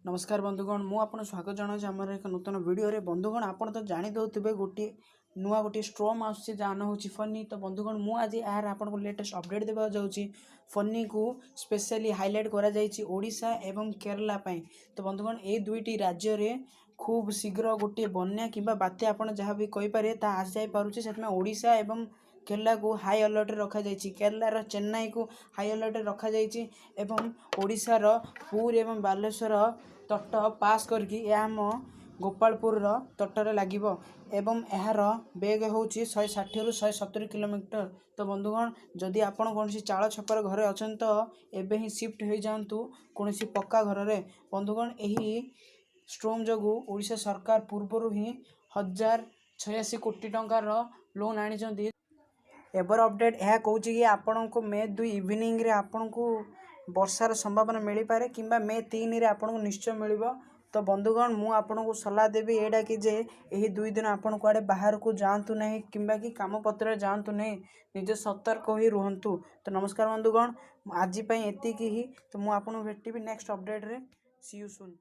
नमस्कार बंधुगण मु आपन स्वागत जनाऊँ आमर एक नूतन वीडियो रे बंधुगण आपन तो जानी दउथिबे गोटे स्ट्रॉम आसुची जान होची फनी। तो बंधुगण मु आज यार आपन को लेटेस्ट अपडेट देबा जाउची फनी को स्पेशली हाईलाइट करा जायची ओडिशा एवं केरला पई। तो बंधुगण ए दुईटी राज्य रे खूब शीघ्र गोटे बन्या किबा बात्या आपन जहाँ भी कहि पारे ता आस जाय पारुची। सेतमे ओडिशा एवं केरला को हाई अलर्ट रे रखा जायची, केरला रो चेन्नई को हाई अलर्ट रे रखा जायची एवं ओडिशा रो पुर एवं बालेश्वर तट पास करके आम गोपालपुर तटर लगे एवं यार बेग हूँ 160 रु 170 किलोमीटर। तो बंधुगण जदि आपड़ कौन चाल छपर घरे अच्छा तो एवं ही शिफ्ट हो जातु कौन पक्का घर रे। बंधुगण यही स्ट्रोम जो ओडिशा सरकार पूर्वर ही 1086 कोटी टंकार लोन आनी। एबर अपडेट यह कहूँ कि आपण को मे 2 इवनिंग रे आपण को वर्षार संभावना मिल पारे कि मे 3 रे आपण को निश्चय मिल। तो बंधुगण मु आपण को सलाह देवी एडा कि जे यही 2 दिन आपण को आड़े बाहर को जातु नहीं कि काम पत्र जातु नहीं, निजे सतर्क ही रुहतु। तो नमस्कार बंधुगण आज एतिक ही। तो मु आपण भेटी नेक्स्ट अपडेट रे। सी यू सून।